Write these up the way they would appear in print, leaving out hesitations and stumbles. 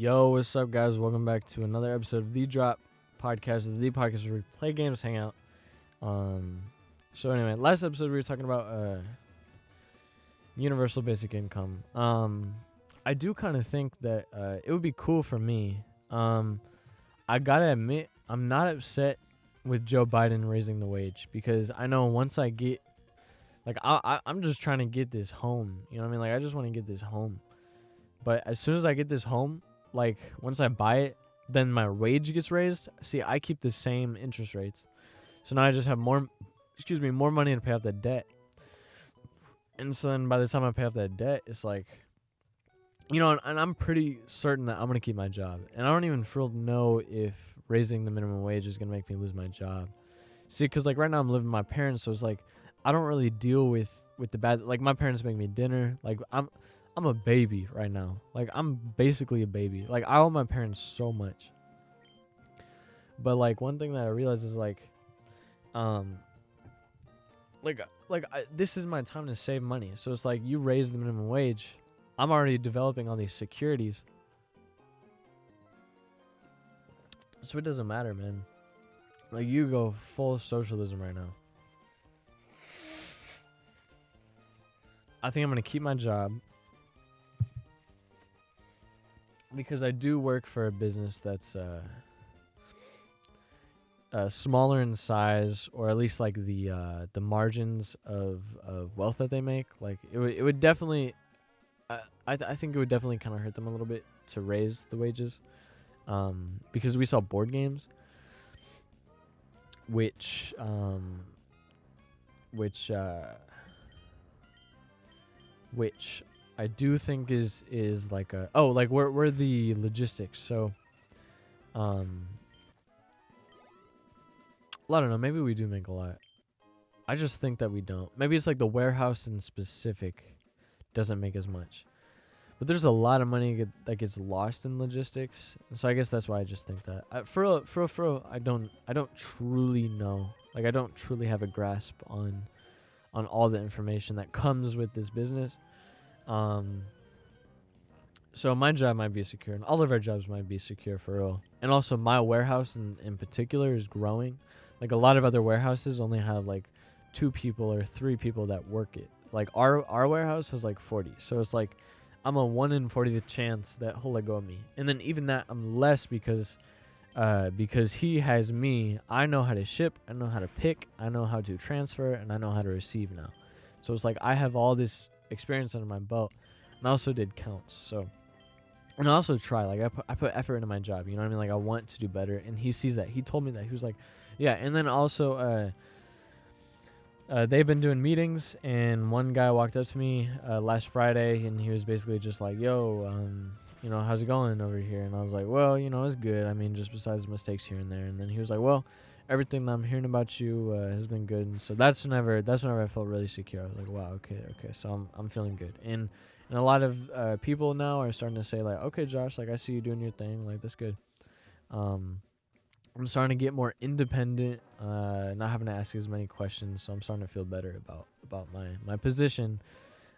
Yo, what's up, guys? Welcome back to another episode of The Drop Podcast. The podcast where we play games, hang out. So anyway, last episode we were talking about universal basic income. I do kind of think that it would be cool for me. I gotta admit, I'm not upset with Joe Biden raising the wage because I know once I get, I'm just trying to get this home. You know what I mean? Like, I just want to get this home. But as soon as I get this home, like, once I buy it, then my wage gets raised. See, I keep the same interest rates. So now I just have more money to pay off the debt. And so then by the time I pay off that debt, it's like, and I'm pretty certain that I'm going to keep my job. And I don't even know if raising the minimum wage is going to make me lose my job. See, because, like, right now I'm living with my parents, so it's like, I don't really deal with the bad, like, my parents make me dinner. Like, I'm a baby right now. Like, I'm basically a baby. Like, I owe my parents so much. But, like, one thing that I realized is, this is my time to save money. So it's like, you raise the minimum wage. I'm already developing all these securities. So it doesn't matter, man. Like, you go full socialism right now. I think I'm going to keep my job. Because I do work for a business that's smaller in size, or at least like the margins of wealth that they make. Like, it would definitely, I think it would definitely kind of hurt them a little bit to raise the wages, because we sell board games, which I do think is like we're the logistics. So, I don't know. Maybe we do make a lot. I just think that we don't. Maybe it's like the warehouse in specific doesn't make as much. But there's a lot of money that gets lost in logistics. So I guess that's why I just think that. For real, I don't truly know. Like, I don't truly have a grasp on all the information that comes with this business. So my job might be secure, and all of our jobs might be secure for real. And also, my warehouse in particular is growing. Like, a lot of other warehouses only have like 2 people or 3 people that work it. Like, our warehouse has like 40. So it's like, I'm a 1 in 40 chance that he'll let go of me. And then even that, I'm less because he has me. I know how to ship, I know how to pick, I know how to transfer, and I know how to receive now. So it's like, I have all this experience under my belt. And I also did counts. So, and I also try. Like, I put effort into my job. You know what I mean? Like, I want to do better. And he sees that. He told me that. He was like, yeah. And then also, they've been doing meetings, and one guy walked up to me last Friday, and he was basically just like, yo, how's it going over here? And I was like, well, it's good. I mean, just besides mistakes here and there. And then he was like, well, everything that I'm hearing about you has been good. And so that's whenever I felt really secure. I was like, wow, okay. So I'm feeling good. And a lot of people now are starting to say, like, okay, Josh, like, I see you doing your thing. Like, that's good. I'm starting to get more independent, not having to ask as many questions. So I'm starting to feel better about my position.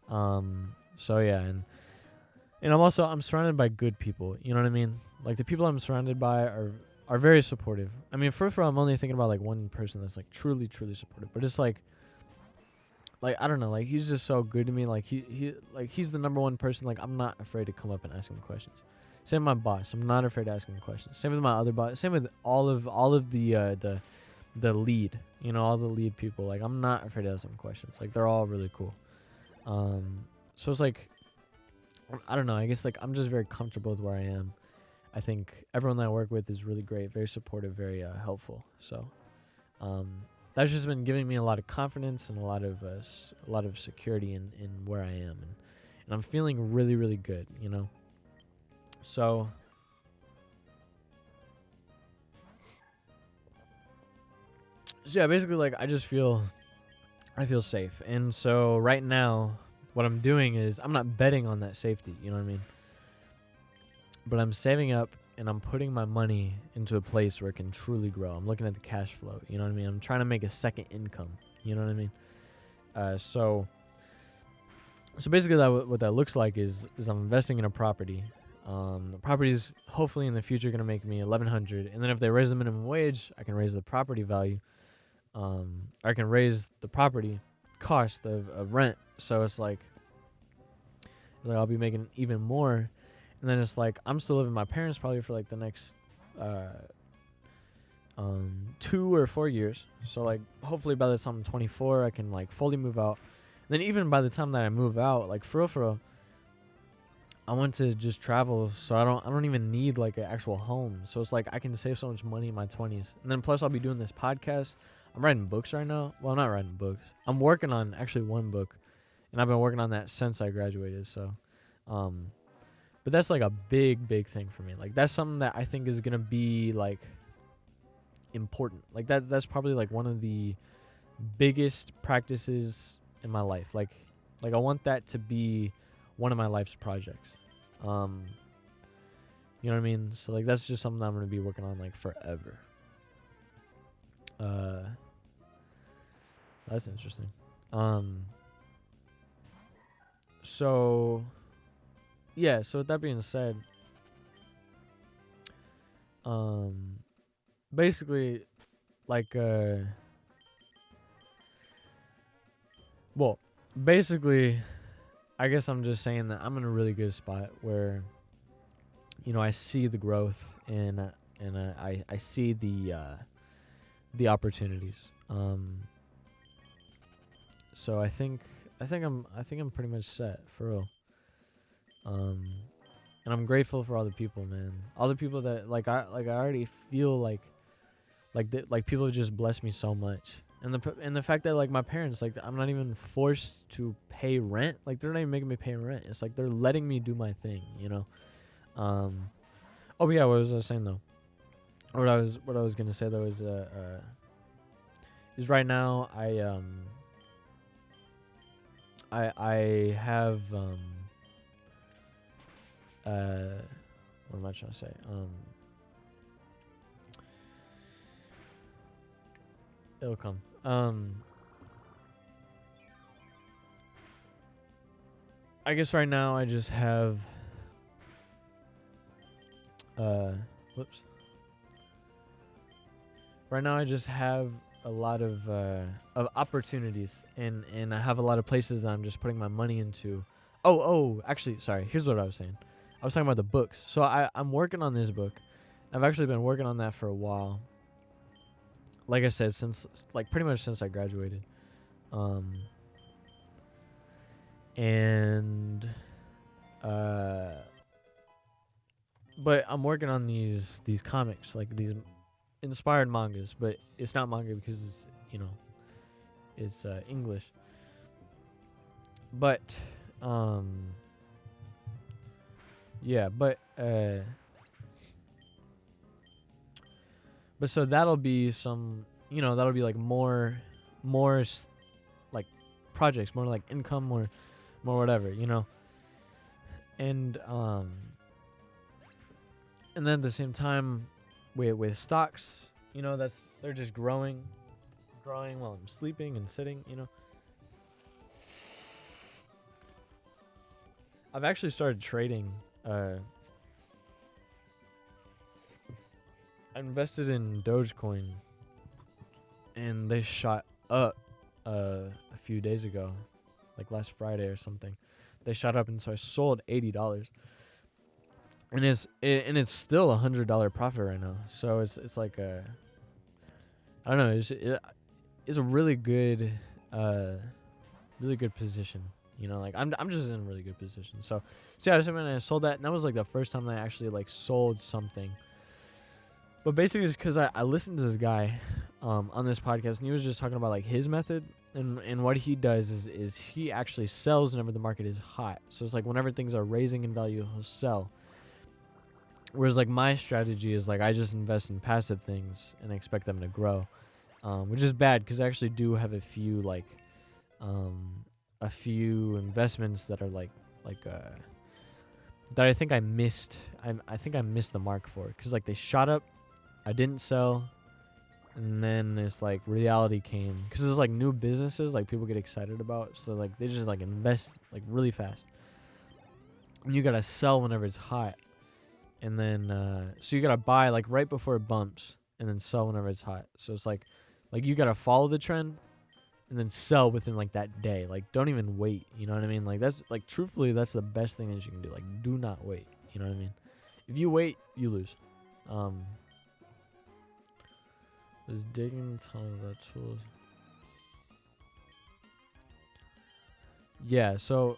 So yeah, and I'm surrounded by good people. You know what I mean? Like, the people I'm surrounded by are very supportive. I mean, first of all, I'm only thinking about like one person that's like truly, truly supportive. But it's like I don't know, like, he's just so good to me. Like, he's the number one person. Like, I'm not afraid to come up and ask him questions. Same with my boss. I'm not afraid to ask him questions. Same with my other boss. Same with all of the lead. All the lead people. Like, I'm not afraid to ask them questions. Like, they're all really cool. So it's like, I don't know. I guess, like, I'm just very comfortable with where I am. I think everyone that I work with is really great, very supportive, very helpful. So, that's just been giving me a lot of confidence and a lot of security in where I am, and I'm feeling really, really good. So yeah, basically, like, I feel safe. And so right now, what I'm doing is I'm not betting on that safety. You know what I mean? But I'm saving up, and I'm putting my money into a place where it can truly grow. I'm looking at the cash flow. You know what I mean? I'm trying to make a second income. You know what I mean? So basically, what that looks like is I'm investing in a property. The property's hopefully in the future gonna make me $1,100, and then if they raise the minimum wage, I can raise the property value. I can raise the property cost of rent. So it's like I'll be making even more, and then it's like I'm still living with my parents probably for like the next 2 or 4 years. So like hopefully by the time I'm 24, I can like fully move out. And then even by the time that I move out, like for real, I want to just travel, so I don't even need like an actual home. So it's like I can save so much money in my 20s. And then plus I'll be doing this podcast. I'm writing books right now. Well, I'm not writing books. I'm working on actually one book, and I've been working on that since I graduated. So, but that's like a big thing for me. Like that's something that I think is gonna be like important. Like that's probably like one of the biggest practices in my life. Like I want that to be one of my life's projects. You know what I mean? So like that's just something that I'm gonna be working on like forever. That's interesting. So yeah, so with that being said, basically like well, basically I guess I'm just saying that I'm in a really good spot where, you know, I see the growth and I see the opportunities. So I think I'm pretty much set for real. And I'm grateful for all the people, man. All the people that I already feel like people just bless me so much. And the fact that like my parents, like I'm not even forced to pay rent. Like they're not even making me pay rent. It's like they're letting me do my thing, you know. Oh yeah, what was I saying though? What I was gonna say though is right now I have what am I trying to say? It'll come. I guess right now I just have whoops. Right now I just have a lot of opportunities, and I have a lot of places that I'm just putting my money into. Oh, actually, sorry. Here's what I was saying. I was talking about the books. So I'm working on this book. I've actually been working on that for a while. Like I said, since like pretty much since I graduated. But I'm working on these comics, like these inspired mangas, but it's not manga because it's, you know, it's English. But yeah, but so that'll be some, you know, that'll be like more like projects, more like income, more whatever, you know. And then at the same time with stocks, you know, they're just growing while I'm sleeping and sitting, you know. I've actually started trading. I invested in Dogecoin, and they shot up a few days ago, like last Friday or something. They shot up, and so I sold $80, and it's still $100 profit right now. So it's like I don't know. It's a really good position. You know, like I'm just in a really good position. So yeah, I sold that, and that was like the first time that I actually like sold something. But basically, it's because I listened to this guy on this podcast, and he was just talking about like his method, and what he does is he actually sells whenever the market is hot. So it's like whenever things are raising in value, he'll sell. Whereas like my strategy is like I just invest in passive things and expect them to grow, which is bad because I actually do have a few investments that are like that I think I missed. I think I missed the mark for it because like they shot up, I didn't sell, and then it's like reality came because it's like new businesses like people get excited about, so like they just like invest like really fast, and you gotta sell whenever it's hot. And then so you gotta buy like right before it bumps, and then sell whenever it's hot. So it's like you gotta follow the trend, and then sell within like that day. Like don't even wait. You know what I mean? Like that's like truthfully that's the best thing that you can do. Like do not wait. You know what I mean? If you wait, you lose. Was digging tons of tools. Yeah. So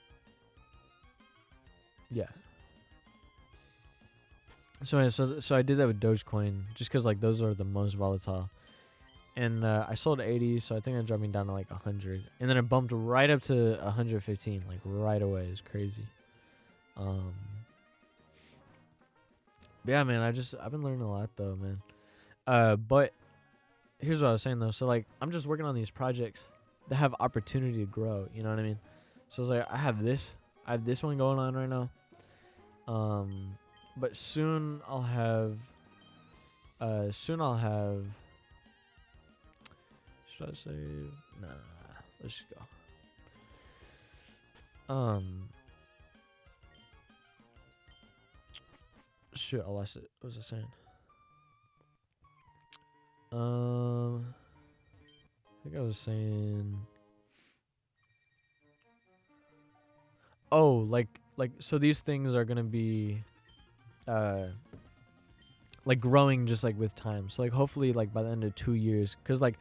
yeah. So I did that with Dogecoin just because like those are the most volatile. And I sold 80, so I think it dropped me down to like 100, and then it bumped right up to 115, like right away. It's crazy. But yeah, man, I've been learning a lot though, man. But here's what I was saying though. So like I'm just working on these projects that have opportunity to grow. You know what I mean? So it's like I have this one going on right now. But soon I'll have. Should I save? Nah, let's just go. Shit, I lost it. What was I saying? I think I was saying. Oh, like so these things are gonna be, like growing just like with time. So like hopefully like by the end of 2 years, cause like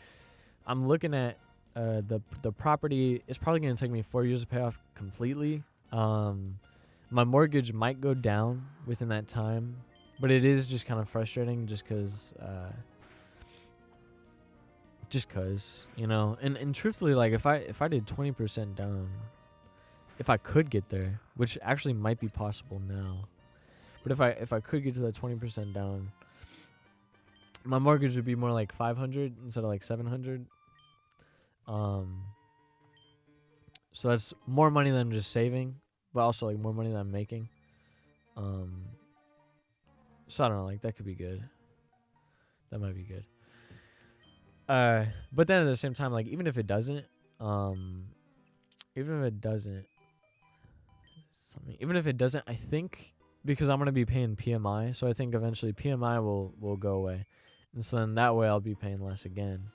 I'm looking at the property. It's probably gonna take me 4 years to pay off completely. My mortgage might go down within that time, but it is just kind of frustrating just cause you know, and truthfully, like if I did 20% down, if I could get there, which actually might be possible now, but if I could get to that 20% down, my mortgage would be more like 500 instead of like 700. So that's more money than I'm just saving, but also like more money than I'm making. So I don't know, like that could be good. That might be good. But then at the same time, like even if it doesn't, even if it doesn't, I think because I'm gonna be paying PMI, so I think eventually PMI will go away, and so then that way I'll be paying less again.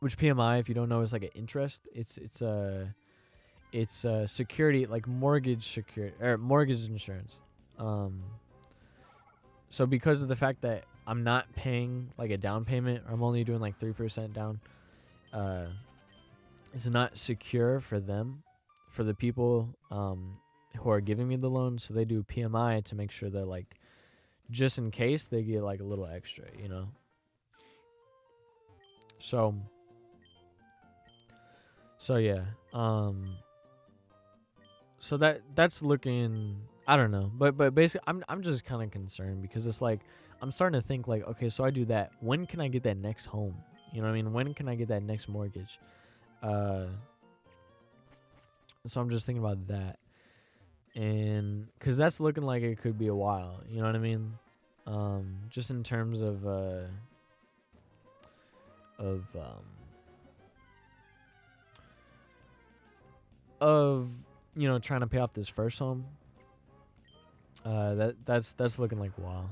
Which PMI, if you don't know, is like an interest. It's security, like mortgage security or mortgage insurance. So because of the fact that I'm not paying like a down payment, or I'm only doing like 3% down, it's not secure for them, for the people who are giving me the loan. So they do PMI to make sure that like just in case they get like a little extra, you know. So yeah. So that's looking, I don't know, but basically I'm just kind of concerned because it's like I'm starting to think like, okay, so I do that. When can I get that next home? You know what I mean? When can I get that next mortgage? So I'm just thinking about that, and because that's looking like it could be a while. You know what I mean? Just in terms of you know, trying to pay off this first home. That's looking like a while.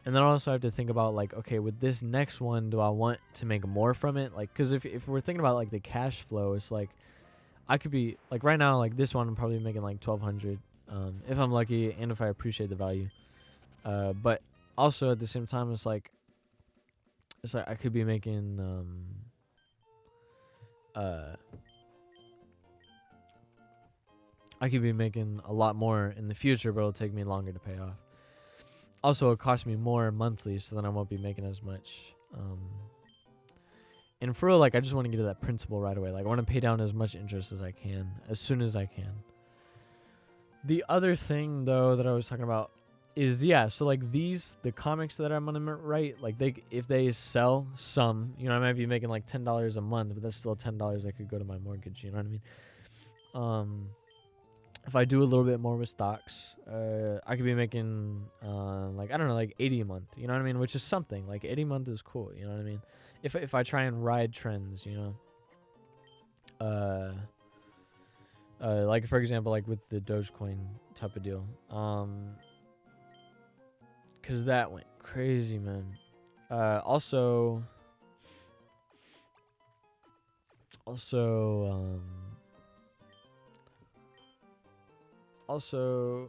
And then also I have to think about like, okay, with this next one, do I want to make more from it? Like, because if we're thinking about like the cash flow, it's like I could be like right now, like this one I'm probably making like 1,200, if I'm lucky and if I appreciate the value. But also at the same time, it's like I could be making I could be making a lot more in the future, but it'll take me longer to pay off. Also, it costs me more monthly, so then I won't be making as much. And for real, like, I just want to get to that principal right away. Like, I want to pay down as much interest as I can, as soon as I can. The other thing, though, that I was talking about is, yeah, so, like, the comics that I'm going to write, like, if they sell some, you know, I might be making, like, $10 a month, but that's still $10 that could go to my mortgage, you know what I mean? If I do a little bit more with stocks, I could be making, like, I don't know, like 80 a month, you know what I mean? Which is something. Like, 80 a month is cool, you know what I mean? If I try and ride trends, you know? Like for example, like with the Dogecoin type of deal. Cause that went crazy, man. Also, also, also,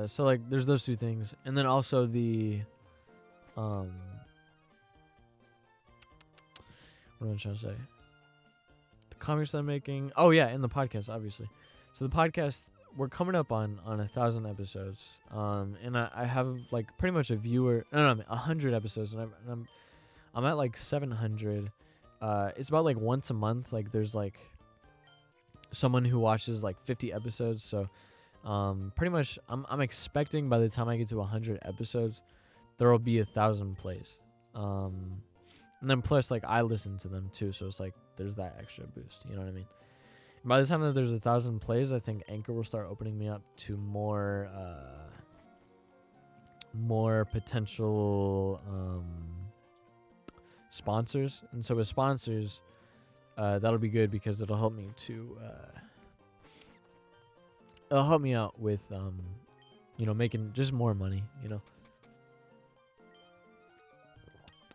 so like there's those two things, and then also the, what am I trying to say? The comics that I'm making. Oh yeah, and the podcast, obviously. So the podcast, we're coming up on 1,000 episodes. And I have like pretty much a viewer. No, I mean 100 episodes, and I'm at like 700. It's about like once a month. Like there's like someone who watches like 50 episodes. So, pretty much I'm expecting by the time I get to 100 episodes, there will be 1,000 plays. And then plus like I listen to them too, so it's like there's that extra boost. You know what I mean? And by the time that there's 1,000 plays, I think Anchor will start opening me up to more potential sponsors. And so with sponsors, that'll be good because it'll help me to it'll help me out with making just more money.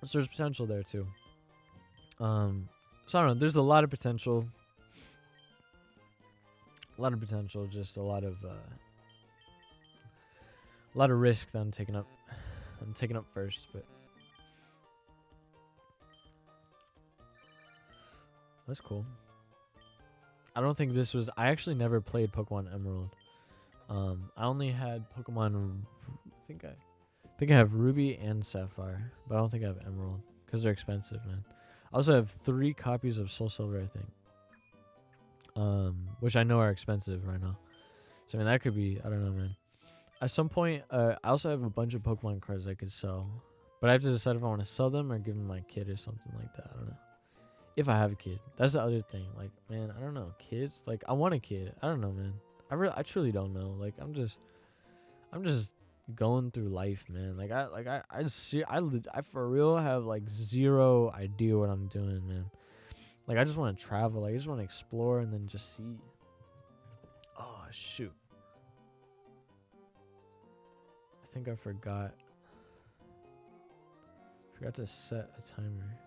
So there's potential there too. So I don't know. There's a lot of potential. Just a lot of risk that I'm taking up. First, but that's cool. I don't think this was. I actually never played Pokemon Emerald. I only had Pokemon. I think I have Ruby and Sapphire, but I don't think I have Emerald because they're expensive, man. I also have 3 copies of Soul Silver, I think. Which I know are expensive right now. So I mean that could be, I don't know, man. At some point, I also have a bunch of Pokemon cards I could sell, but I have to decide if I want to sell them or give them my kid or something like that. I don't know. If I have a kid, that's the other thing. Like, man, I don't know. Kids, like, I want a kid. I don't know, man. I truly don't know. Like, I'm just going through life, man. Like, I for real have like zero idea what I'm doing, man. Like, I just want to travel. Like, I just want to explore and then just see. Oh, shoot. I think I forgot. Forgot to set a timer.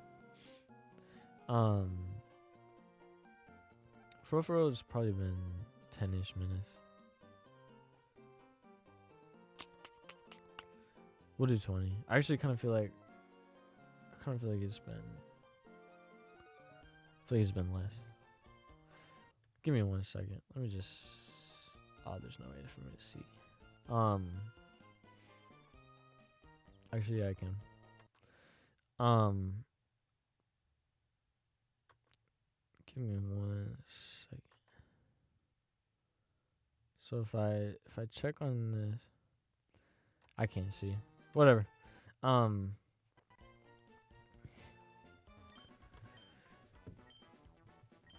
For real, it's probably been 10-ish minutes. We'll do 20. I actually kind of feel like it's been. I feel like it's been less. Give me 1 second. Let me just. Oh, there's no way for me to see. Actually, yeah, I can. Give me 1 second. So if I check on this, I can't see. Whatever.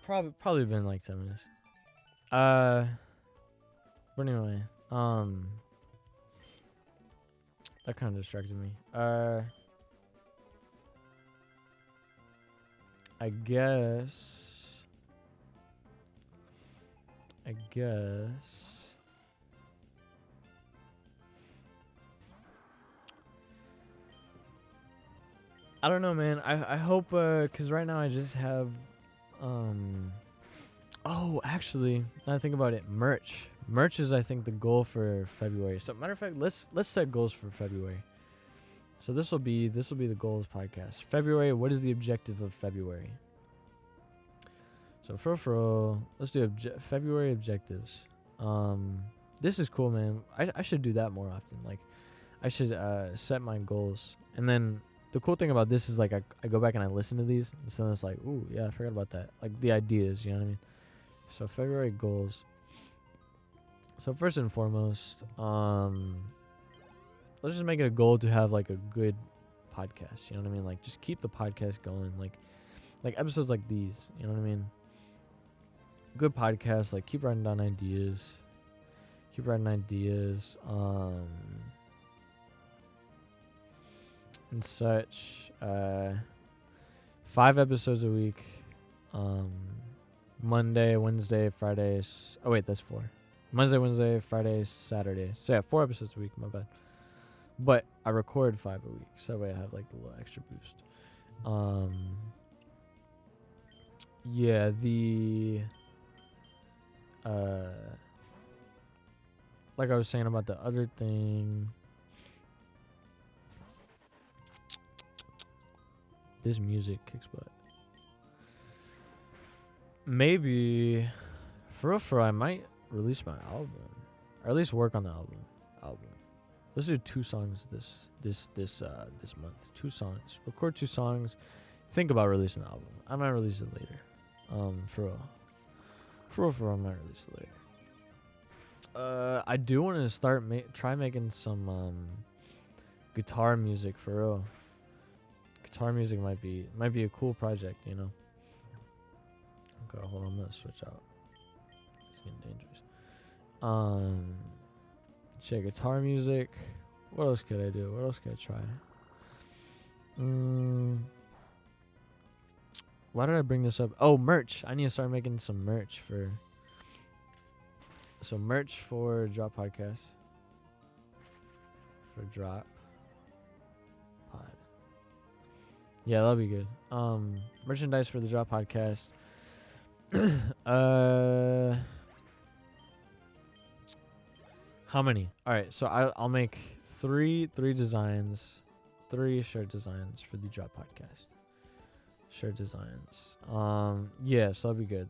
Probably been like 10 minutes. But anyway, that kind of distracted me. I guess. I don't know, man. I hope, cause right now I just have, oh, actually, now I think about it, merch. Merch is, I think, the goal for February. So, matter of fact, let's set goals for February. So this will be the goals podcast. February. What is the objective of February? So for let's do February objectives. This is cool, man. I should do that more often. Like, I should set my goals, and then the cool thing about this is like I go back and I listen to these, and so it's like, ooh, yeah, I forgot about that. Like the ideas, you know what I mean? So February goals. So first and foremost, let's just make it a goal to have like a good podcast. You know what I mean? Like just keep the podcast going. Like episodes like these. You know what I mean? Good podcast. Like keep writing down ideas. And such. 5 episodes a week. Monday, Wednesday, Friday. Oh wait, that's 4. Monday, Wednesday, Friday, Saturday. So yeah, 4 episodes a week. My bad. But I record 5 a week, so that way I have like the little extra boost. Yeah, like I was saying about the other thing. This music kicks butt. Maybe, for real, I might release my album, or at least work on the album. Let's do 2 songs this month. 2 songs. Record 2 songs. Think about releasing the album. I might release it later. For real, I might release it later. I do want to start try making some guitar music for real. Guitar music might be a cool project, you know. Okay, hold on, I'm gonna switch out. It's getting dangerous. Check guitar music. What else could I do? What else could I try? Why did I bring this up? Oh, merch. I need to start making some merch for. So merch for Drop Podcast. For Drop Pod. Yeah, that'll be good. Merchandise for the Drop Podcast. How many? All right, so I'll make 3 designs, 3 shirt designs for the Drop Podcast. Shirt designs. Yes, that'll be good.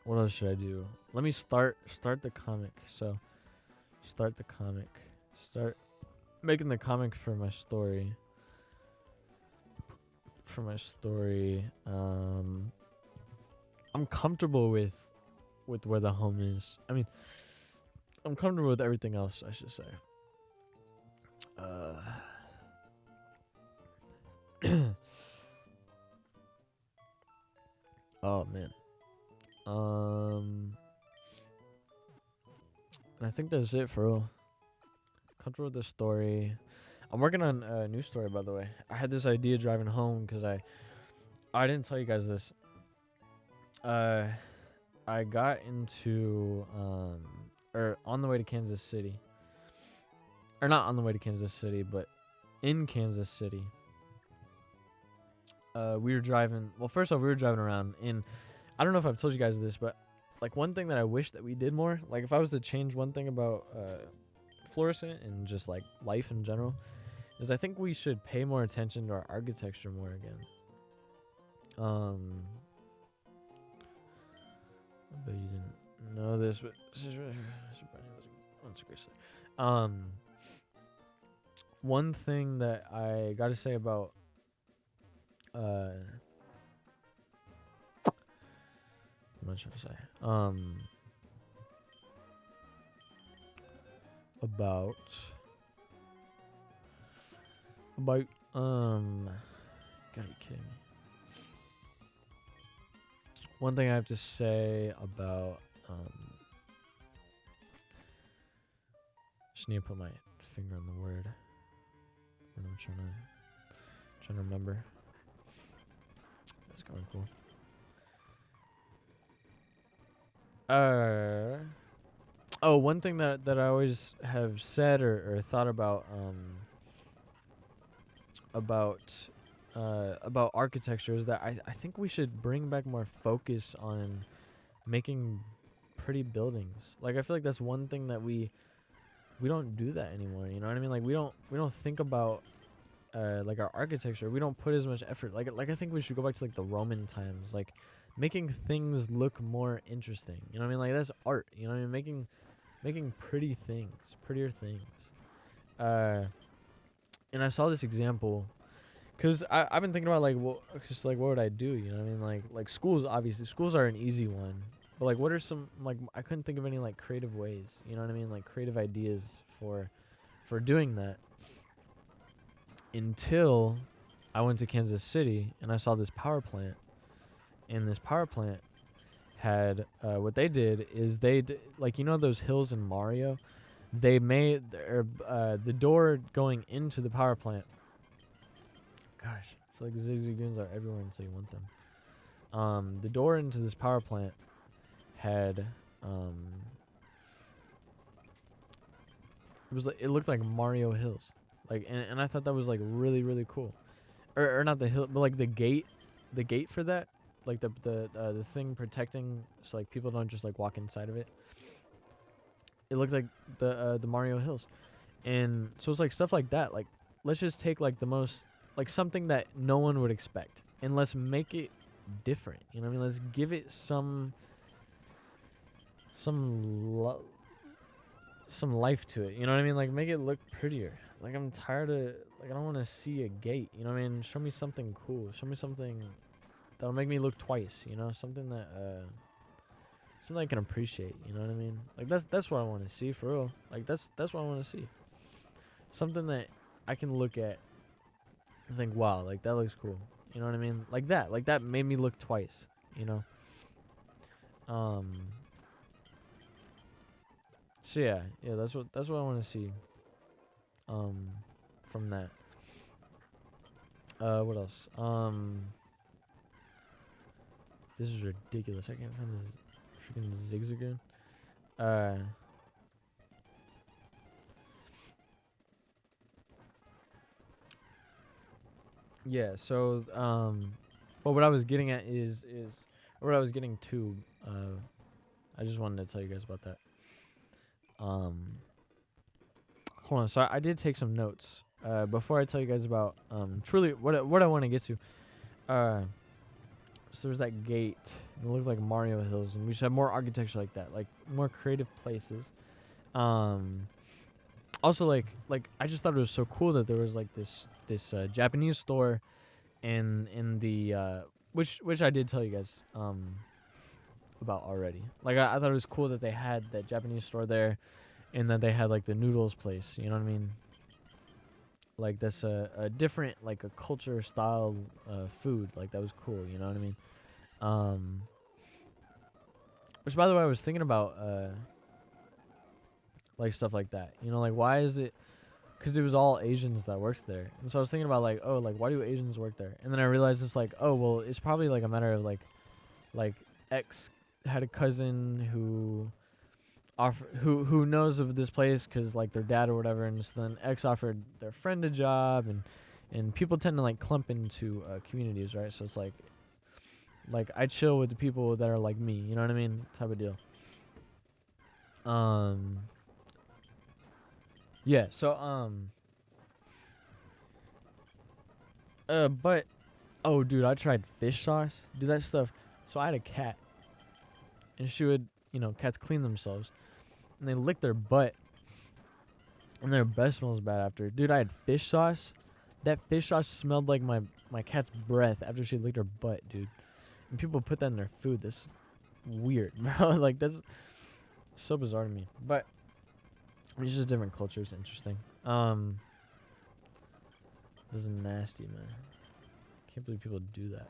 What else should I do? Let me start the comic. So, start the comic. Start making the comic for my story. I'm comfortable with where the home is. I mean, I'm comfortable with everything else, I should say. Oh man. And I think that's it for real. Comfortable with the story. I'm working on a new story, by the way. I had this idea driving home because I didn't tell you guys this. I got into or on the way to Kansas City. Or not on the way to Kansas City, but in Kansas City. We were driving. Well, first off, we were driving around in. I don't know if I've told you guys this, but like one thing that I wish that we did more. Like if I was to change one thing about Florissant and just like life in general, is I think we should pay more attention to our architecture more again. I bet you didn't know this, but one thing that I gotta say about what am I trying to say? About gotta be kidding me. One thing I have to say about just need to put my finger on the word when I'm trying to remember. That's kind of cool. One thing that I always have said or thought about architecture is that I think we should bring back more focus on making pretty buildings. Like I feel like that's one thing that we don't do that anymore. You know what I mean? Like we don't think about like our architecture. We don't put as much effort. Like I think we should go back to like the Roman times. Like making things look more interesting. You know what I mean? Like that's art. You know what I mean? Making prettier things. And I saw this example, cause I've been thinking about like what would I do? You know what I mean? Like schools, obviously schools are an easy one, but like what are some like I couldn't think of any like creative ways. You know what I mean? Like creative ideas for doing that. Until I went to Kansas City and I saw this power plant, and this power plant had what they did is like you know those hills in Mario, they made the door going into the power plant. Gosh, I feel like the zigzagoons are everywhere until you want them. The door into this power plant had it looked like Mario Hills, like, and I thought that was like really really cool, or not the hill, but like the gate for that, like the thing protecting, so like people don't just like walk inside of it. It looked like the Mario Hills, and so it's like stuff like that. Like, let's just take like the most, like something that no one would expect, and let's make it different. You know what I mean? Let's give it some life to it. You know what I mean? Like, make it look prettier. Like, I'm tired of, like, I don't want to see a gate. You know what I mean? Show me something cool. Show me something that'll make me look twice. You know, something that something I can appreciate. You know what I mean? Like, that's what I want to see, for real. Like, that's what I want to see. Something that I can look at and think, wow, like, that looks cool. You know what I mean? Like that made me look twice. You know. So yeah, that's what I want to see. From that. What else? This is ridiculous. I can't find this freaking zigzagoon. Yeah. So but what I was getting at is or what I was getting to. I just wanted to tell you guys about that. Hold on. So I did take some notes. Before I tell you guys about truly what I want to get to. So there's that gate. It looked like Mario Hills, and we should have more architecture like that, like more creative places. Also, like I just thought it was so cool that there was like this Japanese store, in the which I did tell you guys about already. Like, I thought it was cool that they had that Japanese store there, and that they had like the noodles place. You know what I mean? Like, that's a different, like, a culture style food. Like, that was cool. You know what I mean? Which, by the way, I was thinking about like stuff like that. You know, like, why is it? Because it was all Asians that worked there, and so I was thinking about, like, oh, like, why do Asians work there? And then I realized it's like, oh, well, it's probably like a matter of like X had a cousin who knows of this place because, like, their dad or whatever, and so then X offered their friend a job, and people tend to like clump into communities, right? So it's like I chill with the people that are like me, you know what I mean, type of deal. Yeah. So but oh, dude, I tried fish sauce. Do that stuff. So I had a cat, and she would, cats clean themselves, and they lick their butt, and their breath smells bad after. Dude, I had fish sauce. That fish sauce smelled like my cat's breath after she licked her butt, dude. And people put that in their food. That's weird, bro. Like, that's so bizarre to me. But it's just different cultures. Interesting. This is nasty, man. Can't believe people do that.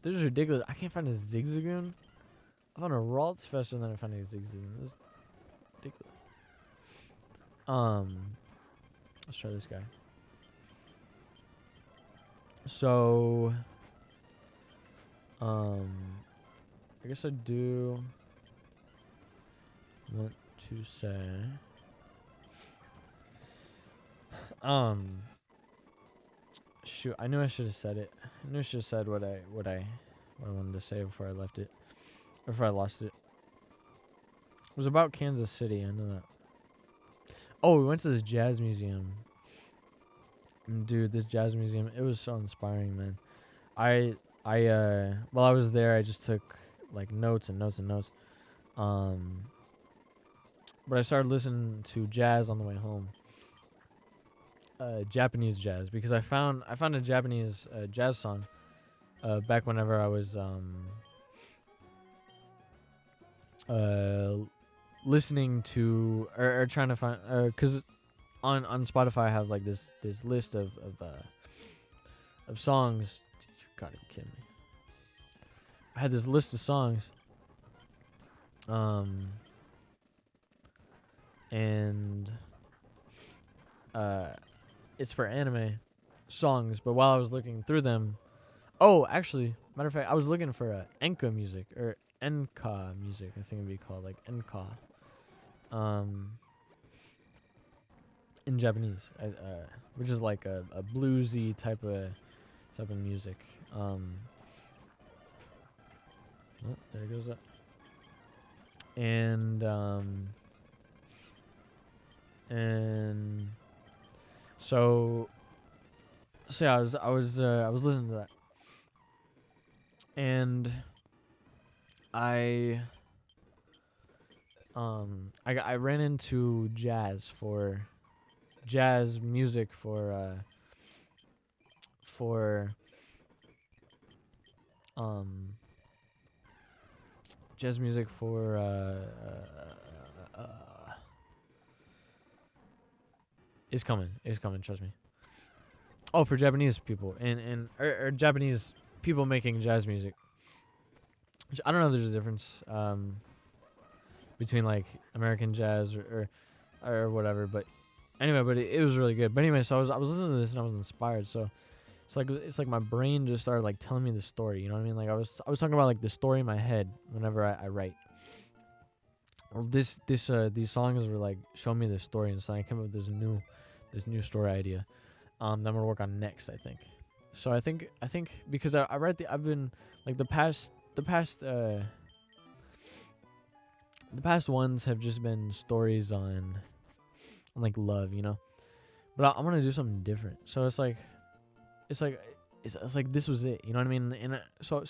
This is ridiculous. I can't find a zigzagoon. I found a Ralts faster than I found a zigzagoon. This is ridiculous. Let's try this guy. So, I guess I do want to say, shoot, I knew I should have said it. I knew I should have said what I wanted to say before I left it, before I lost it. It was about Kansas City. I know that. Oh, we went to this jazz museum. And dude, this jazz museum, it was so inspiring, man. While I was there, I just took like notes and notes and notes. But I started listening to jazz on the way home. Japanese jazz, because I found a Japanese jazz song back whenever I was listening to or trying to find, because on Spotify I have like this list of songs. Dude, you gotta be kidding me. I had this list of songs, and it's for anime songs. But while I was looking through them, oh, actually, Matter of fact, I was looking for enka music or enka music. I think it'd be called like enka. In Japanese, which is like a bluesy type of music. Oh, there goes that. And so yeah, I was listening to that, and I ran into jazz music for jazz music for it's coming, trust me. Oh, for Japanese people or Japanese people making jazz music. Which I don't know if there's a difference between like American jazz or whatever, but anyway, but it was really good. But anyway, so I was listening to this and I was inspired. So it's like my brain just started like telling me the story. You know what I mean? Like I was talking about like the story in my head whenever I write. Well, these songs were like showing me the story, and so I came up with this new story idea. That I'm gonna work on next, I think. So I think because I've been like the past ones have just been stories on like love, you know. But I want to do something different. So it's like this was it, you know what I mean? And so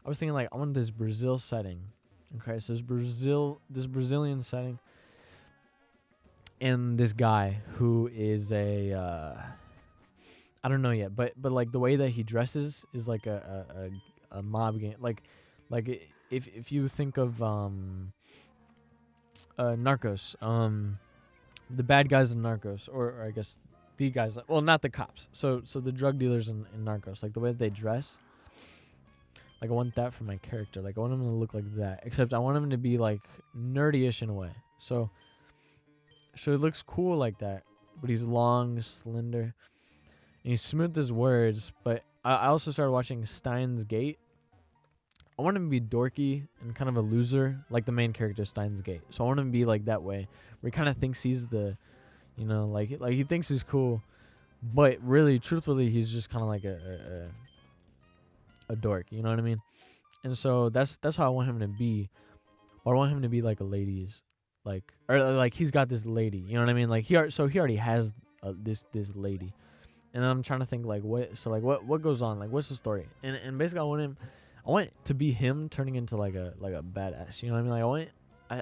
I was thinking like I want this Brazil setting. Okay, so this Brazilian setting, and this guy who is I don't know yet, but like the way that he dresses is like a mob game, like if you think of Narcos, the bad guys in Narcos, or I guess the guys, well, not the cops. So the drug dealers in Narcos, like the way that they dress, like I want that for my character. Like I want him to look like that, except I want him to be like nerdy-ish in a way. So it looks cool like that, but he's long, slender. And he's smooth as words, but I also started watching Steins Gate. I want him to be dorky and kind of a loser, like the main character Steins Gate. So I want him to be like that way, where he kind of thinks he's the, you know, like he thinks he's cool, but really, truthfully, he's just kind of like a dork. You know what I mean? And so that's how I want him to be, or I want him to be like a lady's, like, or like he's got this lady. You know what I mean? Like he already has this lady. And then I'm trying to think like what goes on, like what's the story, and basically I want it to be him turning into like a badass, you know what I mean? Like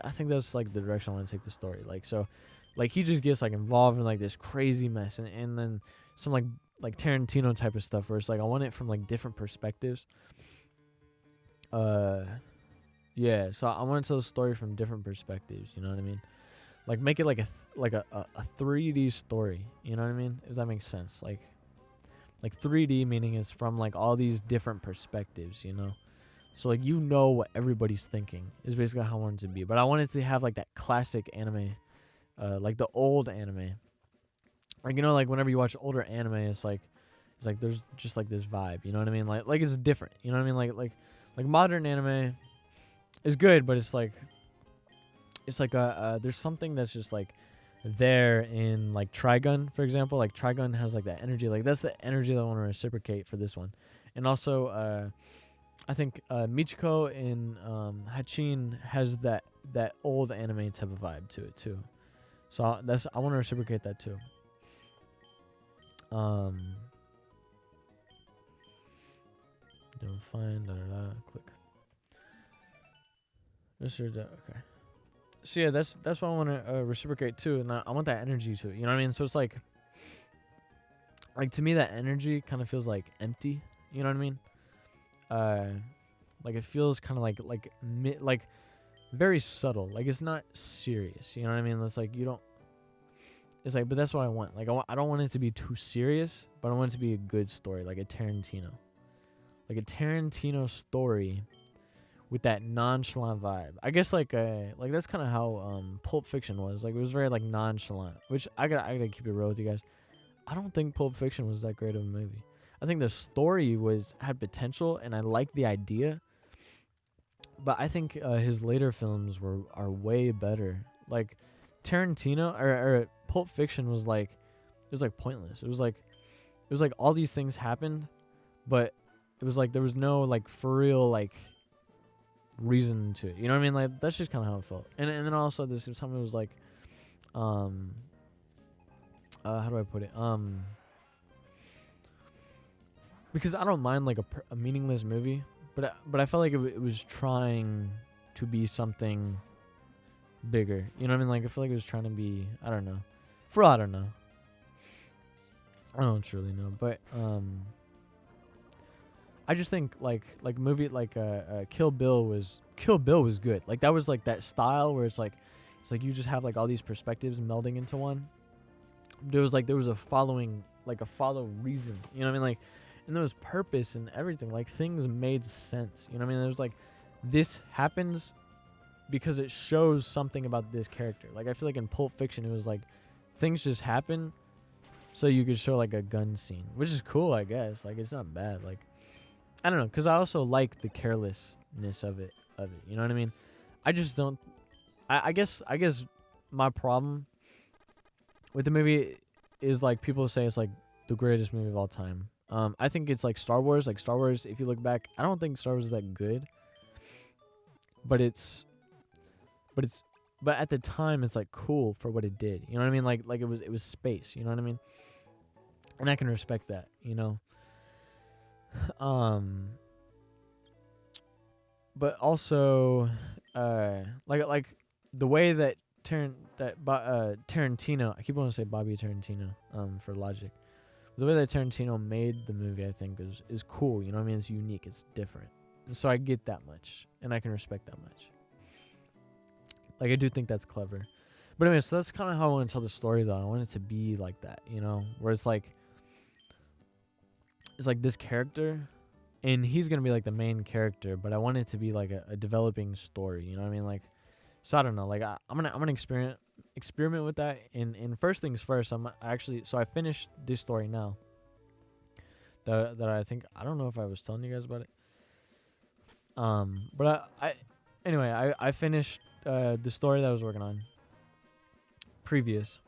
I think that's like the direction I want to take the story, like so, like he just gets like involved in like this crazy mess, and then some like Tarantino type of stuff where it's like I want it from like different perspectives. Yeah, so I want to tell the story from different perspectives, you know what I mean? Like make it like a 3D story, you know what I mean? If that makes sense. Like 3D meaning is from like all these different perspectives, you know? So like you know what everybody's thinking is basically how I want it to be. But I want it to have like that classic anime, like the old anime. Like you know, like whenever you watch older anime, it's like there's just like this vibe, you know what I mean? Like it's different, you know what I mean? Like modern anime is good, but it's like there's something that's just like there in like Trigun, for example. Like Trigun has like that energy, like that's the energy that I want to reciprocate for this one. And also I think Michiko in Hachin has that old anime type of vibe to it too. So I want to reciprocate that too. Don't find click. Okay. So yeah, that's what I want to reciprocate too, and I want that energy too. You know what I mean? So it's like to me that energy kind of feels like empty. You know what I mean? Like it feels kind of like very subtle. Like it's not serious. You know what I mean? It's like you don't. It's like, but that's what I want. Like I don't want it to be too serious, but I want it to be a good story, like a Tarantino story. With that nonchalant vibe, I guess like that's kind of how Pulp Fiction was. Like it was very like nonchalant, which I gotta keep it real with you guys. I don't think Pulp Fiction was that great of a movie. I think the story had potential, and I liked the idea. But I think his later films are way better. Like Tarantino or Pulp Fiction was like, it was like pointless. It was like all these things happened, but it was like there was no like for real like reason to it. You know what I mean? Like that's just kind of how it felt. And then also at the same time it was like, how do I put it? Because I don't mind like a meaningless movie, but I felt like it was trying to be something bigger. You know what I mean? Like I feel like it was trying to be, I don't know. I don't know. I don't truly know, but I just think like movie like Kill Bill was good. Like that was like that style where it's like you just have like all these perspectives melding into one. There was a follow reason. You know what I mean? Like, and there was purpose and everything. Like things made sense. You know what I mean? There was like this happens because it shows something about this character. Like I feel like in Pulp Fiction it was like things just happen so you could show like a gun scene, which is cool, I guess. Like it's not bad. Like I don't know, because I also like the carelessness of it. You know what I mean? I just don't. I guess my problem with the movie is like people say it's like the greatest movie of all time. I think it's like Star Wars. Like Star Wars, if you look back, I don't think Star Wars is that good. But at the time it's like cool for what it did. You know what I mean? Like it was space. You know what I mean? And I can respect that. You know. But also, like the way that Tarantino, I keep wanting to say Bobby Tarantino, for logic. The way that Tarantino made the movie, I think, is cool. You know what I mean? It's unique. It's different. And so I get that much, and I can respect that much. Like I do think that's clever. But anyway, so that's kind of how I want to tell the story, though. I want it to be like that, you know, where it's like this character. And he's going to be, like, the main character, but I want it to be, like, a developing story, you know what I mean? Like, so I don't know. Like, I'm gonna experiment with that. And first things first, so I finished this story now. That I think, I don't know if I was telling you guys about it. But I finished the story that I was working on previous.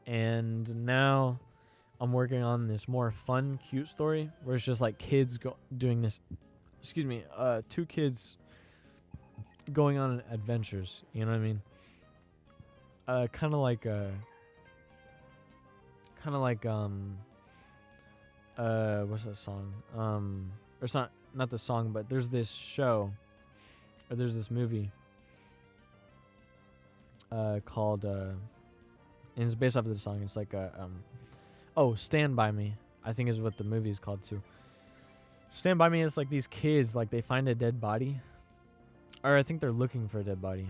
And now I'm working on this more fun, cute story where it's just like kids doing this. Excuse me, 2 kids going on adventures. You know what I mean? Kind of like what's that song? Or it's not the song, but there's this show, or there's this movie, called and it's based off of the song. It's like Stand By Me, I think is what the movie is called too. Stand By Me is like these kids, like they find a dead body, or I think they're looking for a dead body,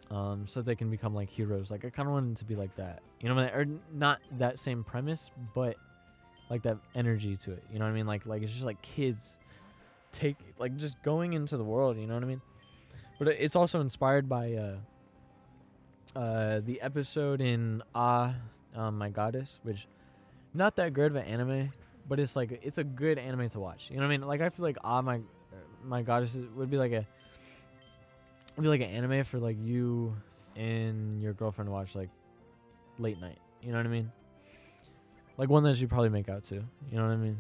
so they can become like heroes. Like I kind of want it to be like that, you know what I mean? Or not that same premise, but like that energy to it, you know what I mean? Like it's just like kids just going into the world, you know what I mean? But it's also inspired by the episode in My Goddess, which not that good of an anime, but it's like it's a good anime to watch. You know what I mean? Like I feel like My Goddess would be like an anime for like you and your girlfriend to watch like late night. You know what I mean? Like one that you probably make out to. You know what I mean?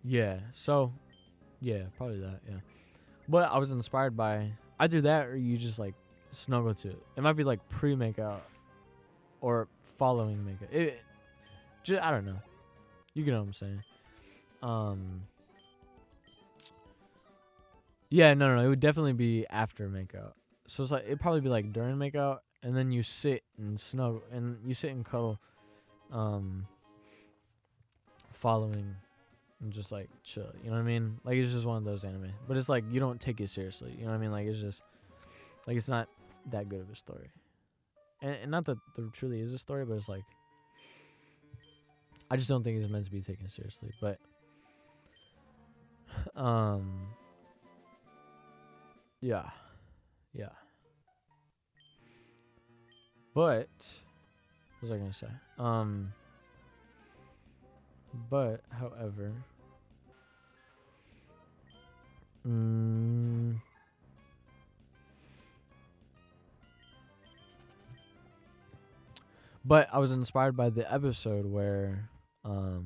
Yeah. So, yeah, probably that. Yeah. But I was inspired by either that or you just like snuggle to it. It might be like pre-makeout or following makeout. I don't know. You get what I'm saying. Yeah, no. It would definitely be after makeout. So it's like it'd probably be like during makeout, and then you sit and snuggle, and you sit and cuddle, following, and just like chill. You know what I mean? Like it's just one of those anime, but it's like you don't take it seriously. You know what I mean? Like it's just like it's not that good of a story, and not that there truly is a story, but it's like I just don't think it's meant to be taken seriously. But yeah. But what was I gonna say? But however, but I was inspired by the episode where I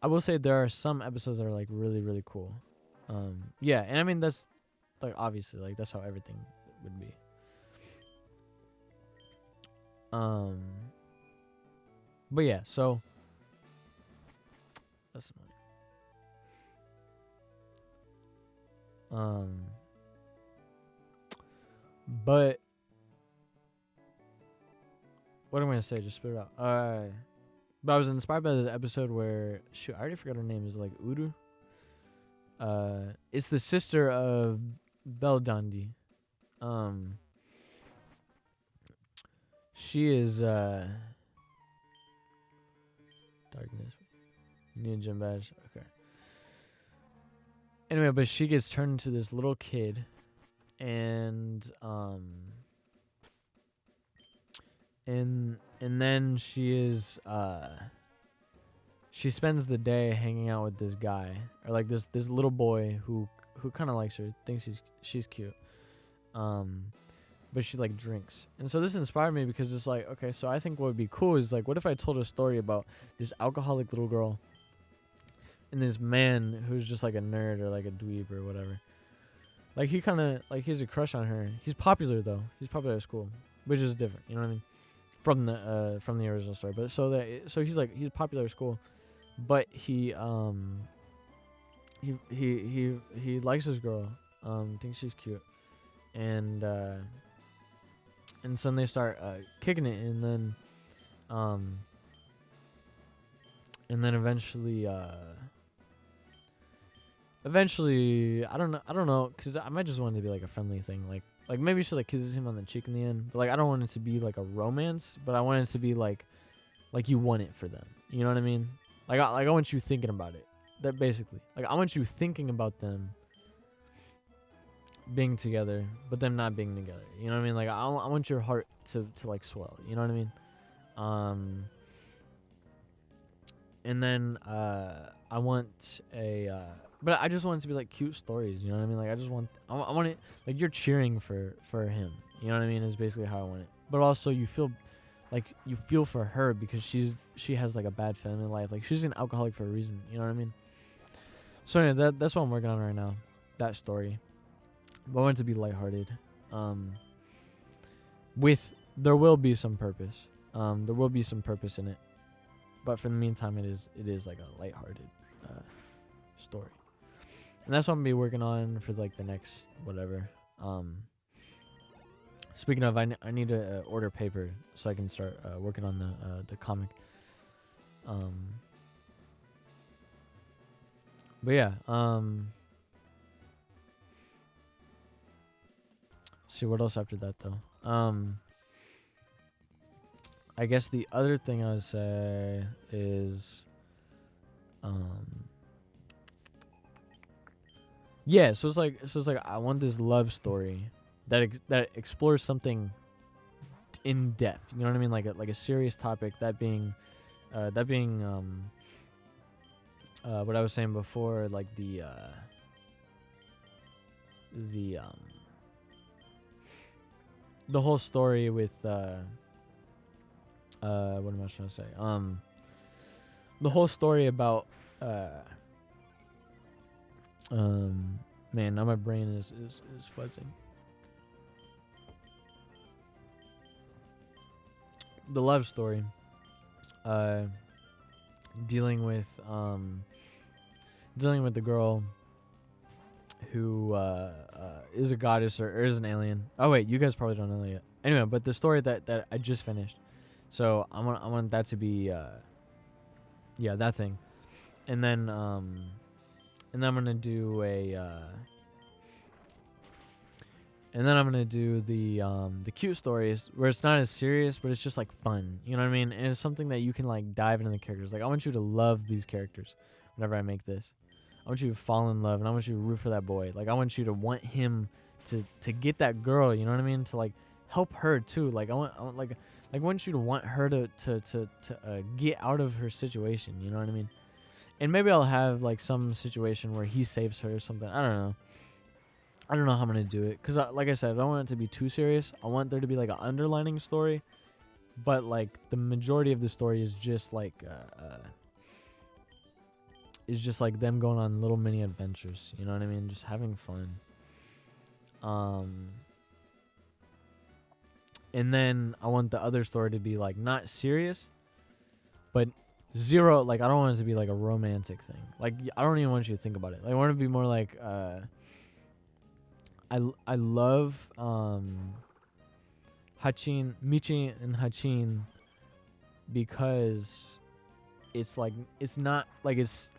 will say there are some episodes that are like really, really cool. Yeah, and I mean that's like obviously like that's how everything would be. But yeah, so that's annoying. But what am I gonna say? Just spit it out. But I was inspired by the episode where shoot, I already forgot her name. Is it like Uru? It's the sister of Beldandi. She is darkness. Need a gym badge. Okay. Anyway, but she gets turned into this little kid, and then she spends the day hanging out with this guy or like this little boy who kind of likes her, thinks she's cute. But she like drinks. And so this inspired me because it's like, okay, so I think what would be cool is like, what if I told a story about this alcoholic little girl and this man who's just like a nerd or like a dweeb or whatever. Like he kind of like he has a crush on her. He's popular though. He's popular at school, which is different. You know what I mean? From the original story. But so he's popular at school, but he likes this girl. Thinks she's cute, and so they start kicking it, and then eventually I don't know, because I might just want it to be like a friendly thing, like maybe she like kisses him on the cheek in the end, but like I don't want it to be like a romance, but I want it to be like you want it for them, you know what I mean? Like I want you thinking about it. That basically, like I want you thinking about them being together, but them not being together. You know what I mean? Like I want your heart to like swell. You know what I mean? And then I want but I just want it to be like cute stories. You know what I mean? Like I want it like you're cheering for him. You know what I mean? Is basically how I want it. But also you feel for her because she has like a bad family life. Like she's an alcoholic for a reason. You know what I mean? So anyway, that's what I'm working on right now. That story. But I want it to be lighthearted. There will be some purpose. There will be some purpose in it. But for the meantime, it is like a lighthearted story. And that's what I'm gonna be working on for like the next whatever. Speaking of, I need to order paper so I can start working on the comic. But yeah. See what else after that though. I guess the other thing I would say is, yeah. So it's like I want this love story that explores something in depth. You know what I mean? Like a serious topic. That being what I was saying before, like the whole story with what am I trying to say? The whole story about man, now my brain is fuzzing. The love story, dealing with the girl who is a goddess or is an alien. Oh wait, you guys probably don't know that yet. Anyway, but the story that I just finished. So I want that to be that thing. And then I'm gonna do the cute stories where it's not as serious, but it's just like fun. You know what I mean? And it's something that you can like dive into the characters. Like I want you to love these characters whenever I make this. I want you to fall in love, and I want you to root for that boy. Like I want you to want him to get that girl. You know what I mean? To like help her too. Like I want like I want you to want her to get out of her situation. You know what I mean? And maybe I'll have like some situation where he saves her or something. I don't know. I don't know how I'm gonna do it, cause like I said, I don't want it to be too serious. I want there to be like an underlining story, but like the majority of the story is just like them going on little mini adventures. You know what I mean? Just having fun. And then I want the other story to be like not serious, but zero. Like I don't want it to be like a romantic thing. Like I don't even want you to think about it. Like, I want it to be more like I love Michi and Hachin because it's like it's not like it's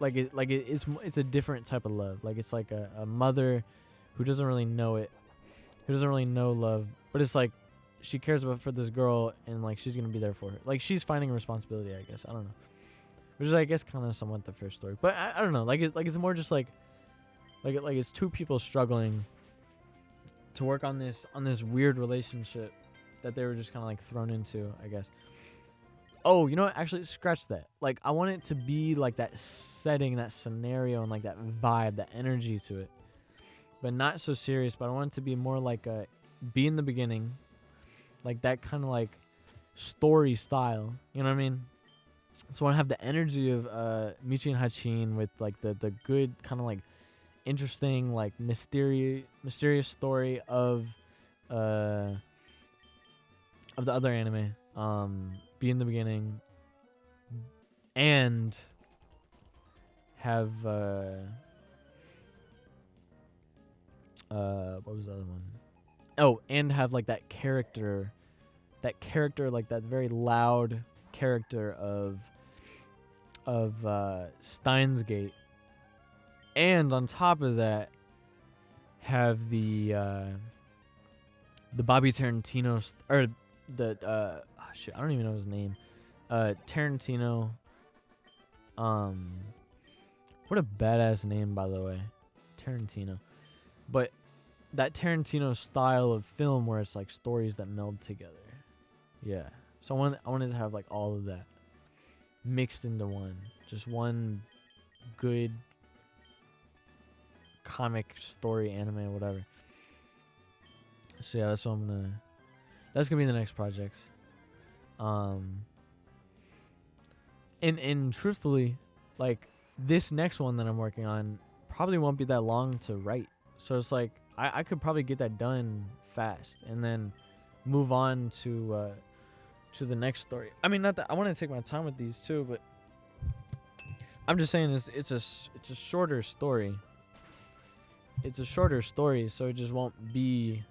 a different type of love. Like it's like a mother who doesn't really know it, who doesn't really know love, but it's like she cares about for this girl and like she's gonna be there for her. Like she's finding a responsibility, I guess. I don't know, which is I guess kind of somewhat the first story, but I don't know. Like it's more just like it's two people struggling to work on this weird relationship that they were just kind of like thrown into, I guess. Oh, you know what? Actually, scratch that. Like, I want it to be like that setting, that scenario, and like that vibe, that energy to it. But not so serious, but I want it to be more like be in the beginning. Like that kind of like story style. You know what I mean? So I want to have the energy of Michi and Hachin with like the good kind of like interesting, like mysterious story of the other anime. Be in the beginning and have what was the other one? Oh, and have like that character like that very loud character of Steins Gate. And on top of that, have the Bobby Tarantino or the shit, I don't even know his name. Tarantino. What a badass name, by the way, Tarantino. But that Tarantino style of film where it's like stories that meld together. Yeah. So I wanted to have like all of that mixed into one, just one good comic story, anime, whatever. So yeah, that's what that's gonna be the next project. And truthfully, like this next one that I'm working on probably won't be that long to write. So it's like I could probably get that done fast and then move on to the next story. I mean, not that I want to take my time with these too, but I'm just saying it's a shorter story. It's a shorter story, so it just won't be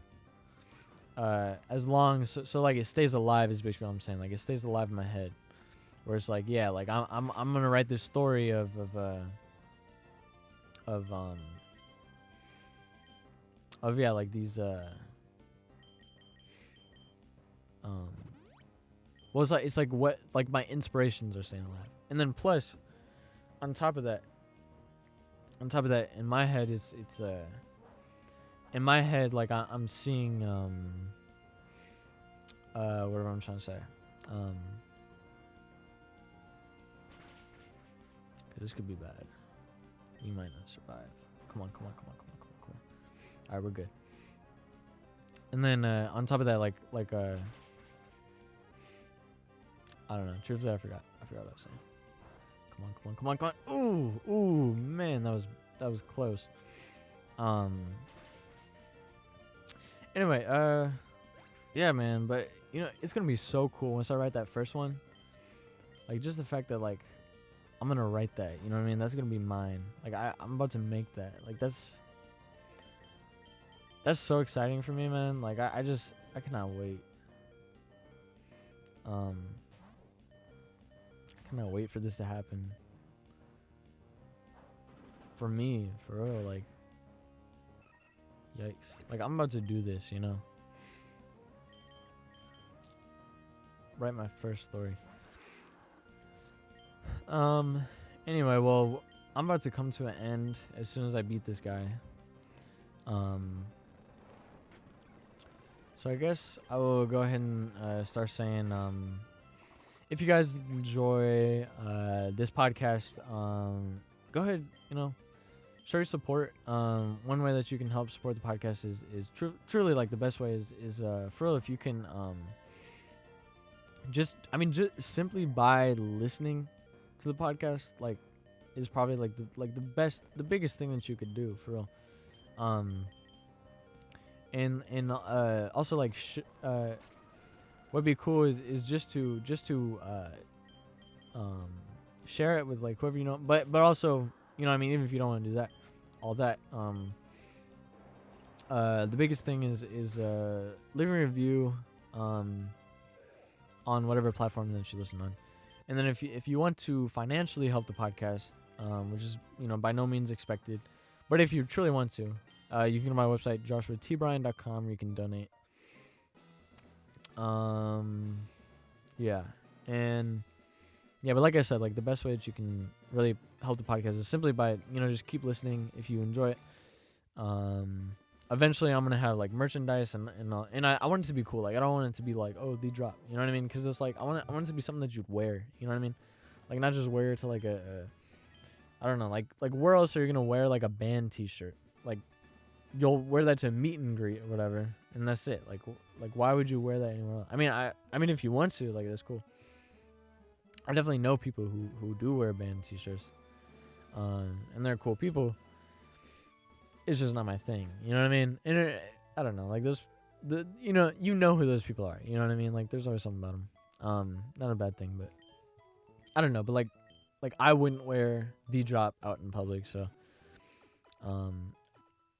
as long. So like it stays alive is basically what I'm saying. Like it stays alive in my head, where it's like yeah, like I'm gonna write this story of yeah, like these well, it's like what like my inspirations are staying alive, and then plus on top of that, in my head it's in my head like I'm seeing whatever I'm trying to say, this could be bad. We might not survive. Come on. All right, we're good. And then on top of that, like I don't know. Truthfully, I forgot what I was saying. Come on. Ooh, man, that was close. Anyway, yeah, man, but you know, it's gonna be so cool once I write that first one. Like just the fact that like I'm gonna write that, you know what I mean? That's gonna be mine. Like I'm about to make that. Like that's so exciting for me, man. Like I cannot wait. I cannot wait for this to happen. For me, for real, like yikes. Like I'm about to do this, you know. Write my first story. Anyway, well, I'm about to come to an end as soon as I beat this guy. So So I guess I will go ahead and start saying, if you guys enjoy this podcast, go ahead, show your support. One way that you can help support the podcast is truly like the best way is for real, if you can just simply by listening to the podcast, like, is probably like the biggest thing that you could do, for real. And also, like, what'd be cool is just to share it with, like, whoever you know, but also, even if you don't want to do that, all that, the biggest thing is leaving a review on whatever platform that you listen on. And then if you want to financially help the podcast, which is by no means expected, but if you truly want to, you can go to my website, joshuatbryan.com, where you can donate. But like I said, like, the best way that you can really help the podcast is simply by just keep listening if you enjoy it. Eventually I'm gonna have like merchandise and I want it to be cool. Like, I don't want it to be like, oh, the drop, you know what I mean? Because it's like, I want it to be something that you'd wear, you know what I mean? Like, not just wear it to like a I don't know, like where else are you gonna wear like a band t-shirt? Like, you'll wear that to a meet and greet or whatever, and that's it. Like why would you wear that anywhere else? I mean if you want to, like, that's cool. I definitely know people who do wear band t-shirts, and they're cool people. It's just not my thing, you know what I mean? And I don't know, like, you know who those people are, you know what I mean? Like, there's always something about them. Not a bad thing, but I don't know. But like I wouldn't wear the drop out in public, so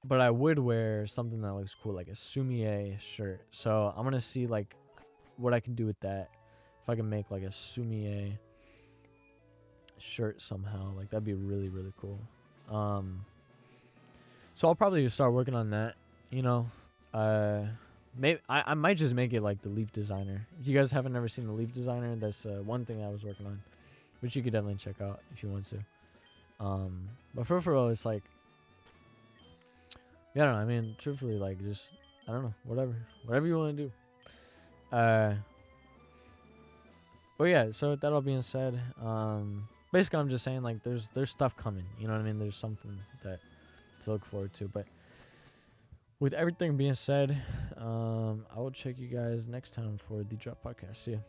but I would wear something that looks cool, like a Sumier shirt. So I'm gonna see like what I can do with that. If I can make like a Sumier shirt somehow, like, that'd be really, really cool. So I'll probably start working on that. Maybe I might just make it like the TheLeafDesigner. If you guys haven't ever seen the TheLeafDesigner, that's one thing I was working on, which you could definitely check out if you want to. But for real, it's like, I don't know. I mean, truthfully, like, just, I don't know, whatever you want to do. But yeah, so with that all being said, basically I'm just saying, like, there's stuff coming. You know what I mean? There's something that to look forward to. But with everything being said, I will check you guys next time for the Drop Podcast. See ya.